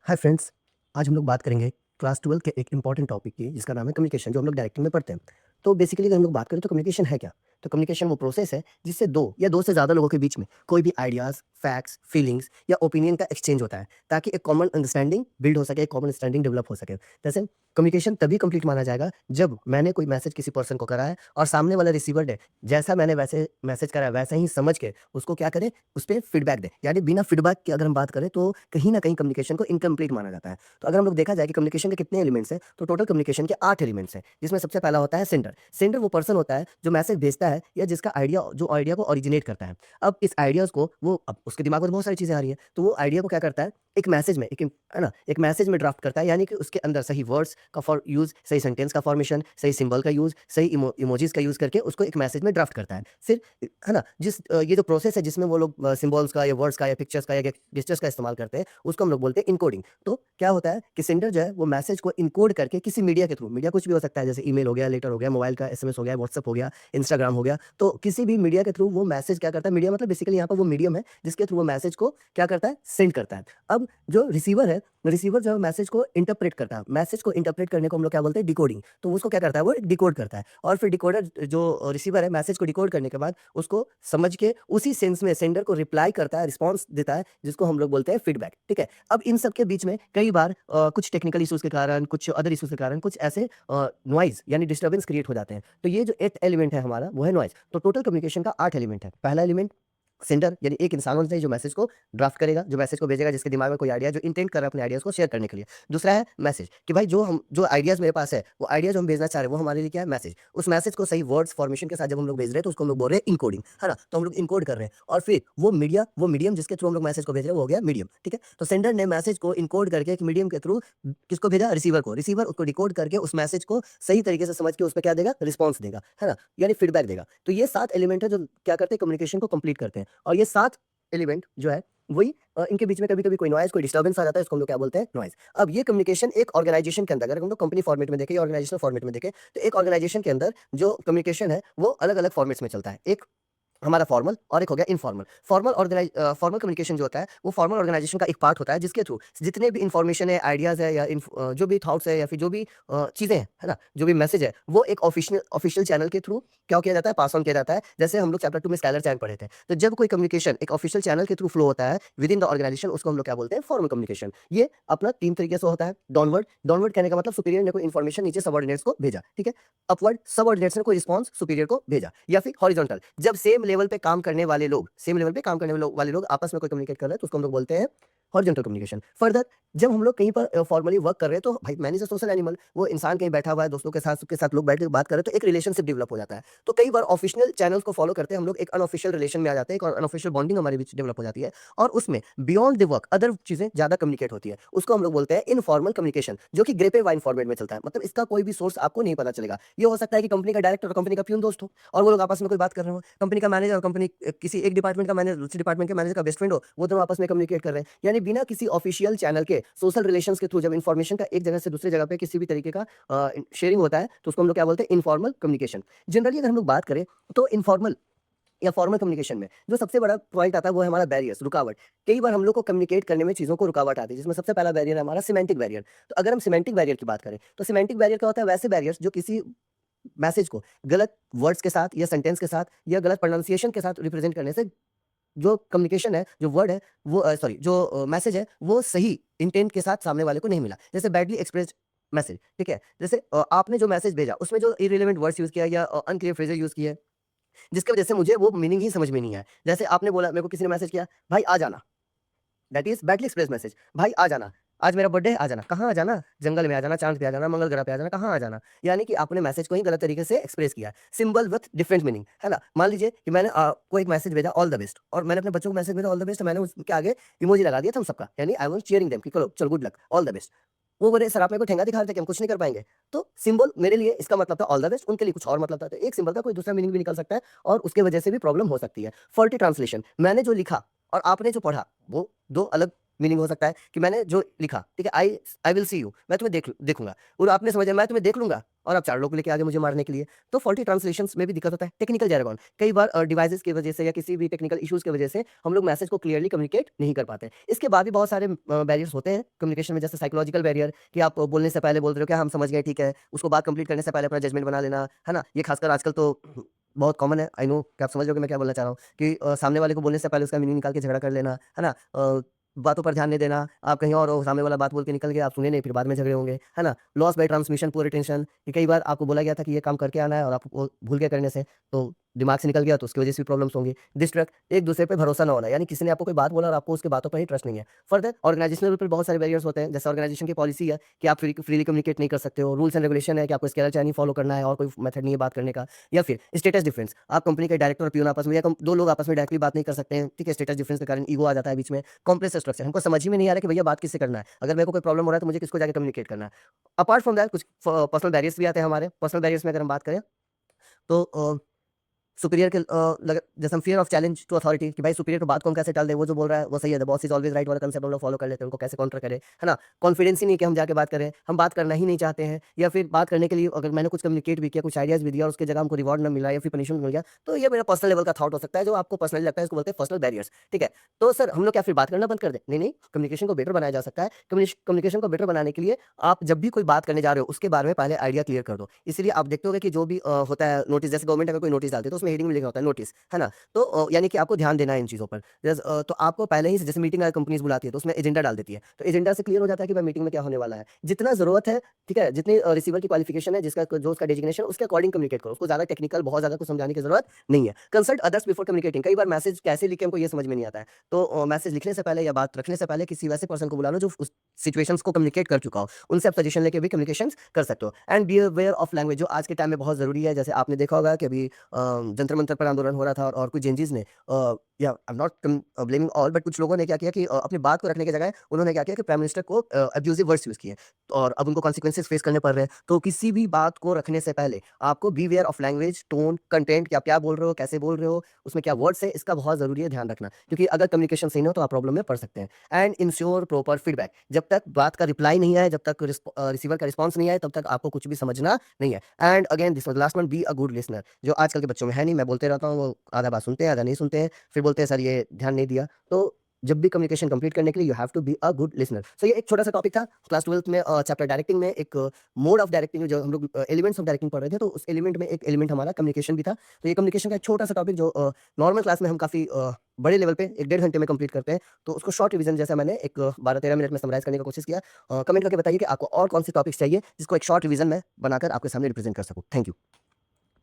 Hi friends. आज हम लोग बात करेंगे क्लास 12 के एक इंपॉर्टेंट टॉपिक की जिसका नाम है कम्युनिकेशन, जो हम लोग डायरेक्टिंग में पढ़ते हैं। तो बेसिकली अगर हम लोग बात करें तो कम्युनिकेशन है क्या? तो कम्युनिकेशन वो प्रोसेस है जिससे दो या दो से ज़्यादा लोगों के बीच में कोई भी आइडियाज़, फैक्ट्स, फीलिंग्स या ओपिनियन का एक्सचेंज होता है, ताकि एक कॉमन अंडरस्टैंडिंग बिल्ड हो सके, एक कॉमन अंडरस्टैंडिंग डेवलप हो सके। जैसे कम्युनिकेशन तभी कंप्लीट माना जाएगा जब मैंने कोई मैसेज किसी पर्सन को करा है और सामने वाला रिसीवर ने जैसा मैंने वैसे मैसेज करा है वैसा ही समझ के उसको क्या करे, उस पे फीडबैक दे। यानी बिना फीडबैक के अगर हम बात करें तो कहीं न कहीं कम्युनिकेशन को इनकम्प्लीट माना जाता है। तो अगर हम लोग देखा जाए कि कम्युनिकेशन के कितने एलिमेंट्स हैं, तो टोटल कम्युनिकेशन के 8 एलिमेंट्स हैं, जिसमें सबसे पहला होता है सेंडर। सेंडर वो पर्सन होता है जो मैसेज भेजता है या जिसका आइडिया को ओरिजिनेट करता है। अब इस आइडियाज़ को वो अब उसके दिमाग में तो बहुत सारी चीज़ें आ रही हैं, तो वो आइडिया को क्या करता है, एक मैसेज में है ना? एक मैसेज में ड्राफ्ट करता है, यानी कि उसके अंदर सही वर्ड्स का यूज़, सही सेंटेंस का फॉर्मेशन, सही सिंबल का यूज़, सही इमोजीज़ का यूज़ करके उसको एक मैसेज में ड्राफ्ट करता है। फिर है ना? ये जो प्रोसेस है जिसमें वो लोग सिंबल्स का या वर्ड्स का या पिक्चर्स का या गेस्चर्स का इस्तेमाल करते हैं, उसको हम लोग बोलते हैं इनकोडिंग। तो क्या होता है कि सेंडर जो है वो मैसेज को इनकोड करके किसी मीडिया के थ्रू, मीडिया कुछ भी हो सकता है, जैसे ईमेल हो गया, लेटर हो गया, मोबाइल का एसएमएस हो गया, व्हाट्सएप हो गया, इंस्टाग्राम हो गया, तो किसी भी मीडिया के थ्रू वो मैसेज क्या करता है, मीडिया मतलब बेसिकली यहाँ पर वो मीडियम है जिसके थ्रू वो मैसेज को क्या करता है, सेंड करता है। अब जो रिसीवर है, रिसीवर जो है मैसेज को इंटरप्रेट करता है। मैसेज को इंटरप्रेट करने को हम लोग क्या बोलते हैं, डिकोडिंग। तो उसको क्या करता है, वो डिकोड करता है और फिर डिकोडर जो रिसीवर है मैसेज को डिकोड करने के बाद उसको समझ के उसी सेंस में सेंडर को रिप्लाई करता है, रिस्पॉन्स देता है, जिसको हम लोग बोलते हैं फीडबैक। ठीक है? अब इन सब के बीच में कई बार कुछ टेक्निकल इश्यूज़ के कारण, कुछ अदर इश्यूज़ के कारण कुछ ऐसे नॉइज़ यानी डिस्टर्बेंस क्रिएट हो जाते हैं। तो ये जो 8th एलिमेंट है हमारा, वो है नॉइज़। तो टोटल कम्युनिकेशन का 8 एलिमेंट है। पहला एलिमेंट सेंडर, यानी एक इंसान होना चाहिए जो मैसेज को ड्राफ्ट करेगा, जो मैसेज को भेजेगा, जिसके दिमाग में कोई आइडिया है, जो इंटेंट कर रहा है अपने आइडियाज़ को शेयर करने के लिए। दूसरा है मैसेज, कि भाई जो आइडियाज़ मेरे पास है, वो आइडिया जो हम भेजना चाह रहे हैं, वो हमारे लिए क्या है, मैसेज। उस मैसेज को सही वर्ड्स फॉर्मेशन के साथ जब हम लोग भेज रहे हैं, तो उसको हम लोग बोल रहे हैं इनकोडिंग, है ना? तो हम लोग इनकोड कर रहे हैं और फिर वो मीडियम जिसके थ्रू हम लोग मैसेज को भेज रहे हैं, वो हो गया मीडियम, ठीक है? तो सेंडर ने मैसेज को इनकोड करके एक मीडियम के थ्रू किसको भेजा, रिसीवर को। रिसीवर उसको डिकोड करके उस मैसेज को सही तरीके से समझ के उसपे क्या देगा, रिस्पॉन्स देगा, है ना? यानी फीडबैक देगा। तो ये 7 एलिमेंट है जो क्या करते हैं, कम्युनिकेशन को कंप्लीट करते हैं और ये 7 एलिमेंट जो है वही इनके बीच में कभी-कभी कोई नॉइज़, कोई डिस्टर्बेंस आ जाता है, इसको हम लोग क्या बोलते हैं, नॉइज़। अब ये कम्युनिकेशन एक ऑर्गेनाइजेशन के अंदर, अगर हम लोग कंपनी फॉर्मेट में देखें या ऑर्गेनाइजेशनल फॉर्मेट में देखें, तो एक ऑर्गेनाइजेशन के अंदर जो कम्युनिकेशन है, वो अलग-अलग फॉर्मेट्स में चलता है। एक हमारा फॉर्मल और एक हो गया इनफॉर्मल। फॉर्मल कम्युनिकेशन जो होता है, वो फॉर्मल ऑर्गेनाइजेशन का एक पार्ट होता है, जिसके थ्रू जितने भी इन्फॉर्मेशन है, आइडियाज़ है या जो भी थॉट्स है या फिर जो भी चीज़ें हैं, है ना? जो भी मैसेज है, वो एक ऑफिशियल चैनल के थ्रू क्या किया जाता है, पास ऑन किया जाता है। जैसे हम लोग चैप्टर 2 में स्केलर चैन पढ़े थे। तो जब कोई कम्युनिकेशन एक ऑफिशियल चैनल के थ्रू फ्लो होता है विद इन द ऑर्गेनाइजेशन, उसको हम लोग क्या बोलते हैं, फॉर्मल कम्युनिकेशन। ये अपना 3 तरीके से होता है। डाउनवर्ड डाउनवर्ड कहने का मतलब सुपीरियर ने कोई इन्फॉर्मेशन नीचे सबऑर्डिनेट्स को भेजा, ठीक है? अपवर्ड सबऑर्डिनेट्स ने कोई रिस्पॉन्स सुपीरियर को भेजा, या फिर हॉरिजॉन्टल जब सेम लेवल पे काम करने वाले लोग आपस में कोई कम्युनिकेट कर रहे हैं, तो उसको हम लोग बोलते हैं हॉरिजॉन्टल कम्युनिकेशन। फर्दर जब हम लोग कहीं पर फॉर्मली वर्क कर रहे हैं, तो भाई man is a social animal, वो इंसान कहीं बैठा हुआ है, दोस्तों के साथ लोग बैठ के बात कर रहे हैं, तो एक रिलेशनशिप डेवलप हो जाता है। तो कई बार ऑफिशियल चैनल्स को फॉलो करते हैं हम लोग, एक अनऑफिशियल रिलेशन में आ जाते हैं, एक अनऑफिशियल बॉन्डिंग हमारे बीच डेवलप हो जाती है और उसमें बियॉन्ड द वर्क अदर चीज़ें ज़्यादा कम्युनिकेट होती है। उसको हम लोग बोलते हैं इनफॉर्मल कम्युनिकेशन, जो कि ग्रे पे वाइन फॉर्मेट में चलता है। मतलब इसका कोई भी सोर्स आपको नहीं पता चलेगा। ये हो सकता है कि कंपनी का डायरेक्टर और कंपनी का प्यून दोस्त हो और वो लोग आपस में कोई बात कर रहे हो। कंपनी का मैनेजर और किसी एक डिपार्टमेंट का मैनेजर दूसरे डिपार्टमेंट के मैनेजर का बेस्ट फ्रेंड हो, वो दोनों आपस में कम्युनिकेट कर रहे हैं। यानी बिना किसी ऑफिशियल चैनल के सोशल रिलेशंस के थ्रू जब इन्फॉर्मेशन का एक जगह से दूसरी जगह पे किसी भी तरीके का शेयरिंग होता है, तो उसको हम लोग क्या बोलते हैं, इनफॉर्मल कम्युनिकेशन। जनरली अगर हम लोग बात करें तो इनफॉर्मल या फॉर्मल कम्युनिकेशन में जो सबसे बड़ा पॉइंट आता है, वो है हमारा बैरियर्स, रुकावट। कई बार हम लोग को कम्युनिकेट करने में चीज़ों को रुकावट आती है, जिसमें सबसे पहला बैरियर है हमारा सिमेंटिक बैरियर। तो अगर हम सिमेंटिक बैरियर की बात करें, तो सिमेंटिक बैरियर क्या होता है, वैसे बैरियर्स जो किसी मैसेज को गलत वर्ड्स के साथ या सेंटेंस के साथ या गलत प्रोनाउंसिएशन के साथ रिप्रेजेंट करने से जो कम्युनिकेशन है, जो वर्ड है, वो सॉरी जो मैसेज है, वो सही इंटेंट के साथ सामने वाले को नहीं मिला। जैसे बैडली एक्सप्रेस्ड मैसेज, ठीक है? जैसे आपने जो मैसेज भेजा, उसमें जो इर्रेलेवेंट वर्ड्स यूज़ किया या अनक्लियर फ्रेजेस यूज़ किए, जिसकी वजह से मुझे वो मीनिंग ही समझ में नहीं आया। जैसे आपने बोला, मेरे को किसी ने मैसेज किया, "भाई आ जाना।" That is badly expressed message. "भाई आ जाना, आज मेरा बर्थडे है, आ जाना।" कहाँ आ जाना? जंगल में आ जाना, चाँद पे आ जाना, मंगल ग्रह पे आ जाना, कहाँ आ जाना? यानी कि आपने मैसेज को ही गलत तरीके से एक्सप्रेस किया है। सिंबल विथ डिफरेंट मीनिंग, है ना? मान लीजिए कि मैंने आपको एक मैसेज भेजा, ऑल द बेस्ट, और मैंने अपने बच्चों को मैसेज भेजा ऑल द बेस्ट, तो मैंने उसके आगे इमोजी लगा दिया थम्स अप का, यानी आई वाज़ चीयरिंग देम कि चलो चल good luck, all the best. वो बोले, "सर आप मेरे को ठेंगा दिखा रहे थे कि हम कुछ नहीं कर पाएँगे?" तो सिंबल मेरे लिए इसका मतलब था ऑल द बेस्ट, उनके लिए कुछ और मतलब था। तो एक सिंबल का कोई दूसरा मीनिंग भी निकल सकता है और उसके वजह से भी प्रॉब्लम हो सकती है। फॉल्टी ट्रांसलेशन, मैंने जो लिखा और आपने जो पढ़ा, वो 2 अलग मीनिंग हो सकता है कि मैंने जो लिखा, ठीक है, आई विल सी यू, मैं तुम्हें देखूँगा, और आपने समझा मैं तुम्हें देख लूँगा, और आप 4 लोग को लेके आगे मुझे मारने के लिए। तो फॉल्टी ट्रांसलेशंस में भी दिक्कत होता है। टेक्निकल जैरगॉन कई बार डिवाइसेज़ की वजह से या किसी भी टेक्निकल इश्यूज़ की वजह से हम लोग मैसेज को क्लियरली कम्युनिकेट नहीं कर पाते। इसके बाद भी बहुत सारे बैरियर्स होते हैं कम्युनिकेशन में, जैसे साइकोलॉजिकल बैरियर कि आप बोलने से पहले बोल रहे हो क्या हम समझ गए ठीक है, उसको बात कंप्लीट करने से पहले अपना जजमेंट बना लेना, है ना? ये खासकर आजकल तो बहुत कॉमन है। आई नो कि आप समझ रहे हो कि मैं क्या बोलना चाह रहा हूँ कि सामने वाले को बोलने से पहले उसका मीनिंग निकाल के झगड़ा कर लेना, है ना? बातों पर ध्यान नहीं देना, आप कहीं और हो, सामने वाला बात बोल के निकल गया, आप सुने नहीं, फिर बाद में झगड़े होंगे, है ना? Loss by transmission, poor attention कि कई बार आपको बोला गया था कि ये काम करके आना है और आप वो भूल गए करने से, तो दिमाग से निकल गया तो उसकी वजह से भी प्रॉब्लम्स होंगी। डिस्ट्रैक्ट, एक-दूसरे पे भरोसा ना होना, यानी किसी ने आपको कोई बात बोला और आपको उसकी बातों पर ही ट्रस्ट नहीं है। फर्दर ऑर्गेनाइजेशनल लेवल पे बहुत सारे बैरियर्स होते हैं, जैसे ऑर्गेनाइजेशन की पॉलिसी है कि आप फ्रीली कम्युनिकेट नहीं कर सकते हो, रूल्स एंड रेगुलेशन है कि आपको स्केलर चैन ही फॉलो करना है और कोई मेथड नहीं है बात करने का, या फिर स्टेटस डिफरेंस, आप कंपनी के डायरेक्टर और पियून आपस में या कम 2 लोग आपस में डायरेक्टली बात नहीं कर सकते हैं, ठीक है? स्टेटस डिफरेंस के कारण ईगो आ जाता है बीच में, कॉम्प्लेक्स स्ट्रक्चर, हमको समझ ही में नहीं आ रहा है कि भैया बात किससे करना है? अगर मेरे को कोई प्रॉब्लम हो रहा है तो मुझे किसको जाके कम्युनिकेट करना है? अपार्ट फ्रॉम दैट कुछ पर्सनल बैरियर्स भी आते हैं हमारे, पर्सनल बैरियर्स में अगर हम बात करें तो सुपीरियर के लग जैसे हम fear of challenge to authority कि भाई सुपीरियर की बात को हम कैसे टाल दें, वो जो बोल रहा है वो सही है, the boss is always right वाला कांसेप्ट हम लोग फॉलो कर लेते हैं, उनको कैसे काउंटर करें, है ना? कॉन्फिडेंस ही नहीं कि हम जाके बात करें, हम बात करना ही नहीं चाहते हैं, या फिर बात करने के लिए अगर मैंने कुछ कम्युनिकेट भी किया, कुछ आइडियाज़ भी दिया और उसकी जगह हमको रिवॉर्ड ना मिला या फिर पनिशमेंट मिल गया, तो ये मेरा पर्सनल लेवल का थॉट हो सकता है, जो आपको पर्सनली लगता है, इसको बोलते हैं पर्सनल बैरियर्स, ठीक है? तो सर हम लोग क्या फिर बात करना बंद कर दें? नहीं, नहीं, कम्युनिकेशन को बेटर बनाया जा सकता है। कम्युनिकेशन को बेटर बनाने के लिए आप जब भी कोई बात करने जा रहे हो, उसके बारे में पहले आइडिया क्लियर कर दो। इसीलिए आप देखते होंगे कि जो भी होता है नोटिस, जैसे गवर्नमेंट अगर कोई नोटिस डालती है, तो उसमें हेडिंग में लिखा होता है नोटिस, है ना? तो यानी कि आपको ध्यान देना है इन चीज़ों पर। तो आपको पहले ही से जैसे मीटिंग अगर कंपनीज़ बुलाती है, तो उसमें एजेंडा डाल देती है। तो एजेंडा से क्लियर हो जाता है कि भाई मीटिंग में क्या होने वाला है। जितना ज़रूरत है, ठीक है? जितनी रिसीवर की क्वालिफ़िकेशन है, जिसका जो उसका डेजिग्नेशन है, उसके अकॉर्डिंग कम्युनिकेट करो। उसको ज़्यादा टेक्निकल बहुत ज़्यादा कुछ समझाने की ज़रूरत नहीं है। कंसल्ट अदर्स बिफोर कम्युनिकेटिंग, कई बार मैसेज कैसे लिखें हमको ये समझ में नहीं आता है। तो मैसेज लिखने से पहले या बात रखने से पहले किसी वैसे पर्सन को बुला लो जो उस सिचुएशंस को कम्युनिकेट कर चुका हो। उनसे आप सजेशन लेके भी कम्युनिकेशंस कर सकते हो। And be aware of language, जो आज के टाइम में बहुत ज़रूरी है। जैसे आपने देखा होगा कि अभी जंतर मंतर पर आंदोलन हो रहा था और कुछ जेनज़ीज़ ने या I am not blaming all, but कुछ लोगों ने क्या किया कि अपनी बात को रखने की जगह उन्होंने क्या किया कि प्राइम मिनिस्टर को अब्यूजिव वर्ड्स यूज़ किए और अब उनको कॉन्सिक्वेंसेस फेस करने पड़ रहे हैं। तो किसी भी बात को रखने से पहले आपको be aware of language, tone, content, कि आप क्या बोल रहे हो, कैसे बोल रहे हो, उसमें क्या वर्ड्स है, इसका बहुत ज़रूरी है ध्यान रखना। क्योंकि अगर कम्युनिकेशन सही ना हो तो आप प्रॉब्लम में पड़ सकते हैं। एंड इंश्योर प्रॉपर फीडबैक, जब तक बात का रिप्लाई नहीं आए, जब तक रिसीवर का रिस्पॉन्स नहीं आए, तब तक आपको कुछ भी समझना नहीं है। And again this was last one, B a good listener, जो आजकल के बच्चों में है नहीं। मैं बोलते रहता हूँ, वो आधा बात सुनते हैं, आधा नहीं सुनते हैं, फिर बोलते हैं सर ये ध्यान नहीं दिया। तो जब भी कम्युनिकेशन कंप्लीट करने के लिए you have to be a good listener. So ये एक छोटा-सा टॉपिक था क्लास 12th में चैप्टर डायरेक्टिंग में, एक मोड ऑफ डायरेक्टिंग जो हम लोग एलिमेंट्स ऑफ डायरेक्टिंग पढ़ रहे थे, तो उस एलिमेंट में एक एलिमेंट हमारा कम्युनिकेशन भी था। तो ये कम्युनिकेशन का एक छोटा-सा टॉपिक जो नॉर्मल क्लास में हम काफ़ी बड़े लेवल पे 1 डेढ़ घंटे में कंप्लीट करते हैं। तो उसको शॉर्ट रिवीजन जैसा मैंने एक 12-13 मिनट में समराइज़ करने की कोशिश किया। कमेंट करके बताइए कि आपको और कौन से टॉपिक्स चाहिए जिसको एक शॉर्ट रिवीजन में बनाकर आपके सामने रिप्रेज़ेंट कर सकूँ। Thank you.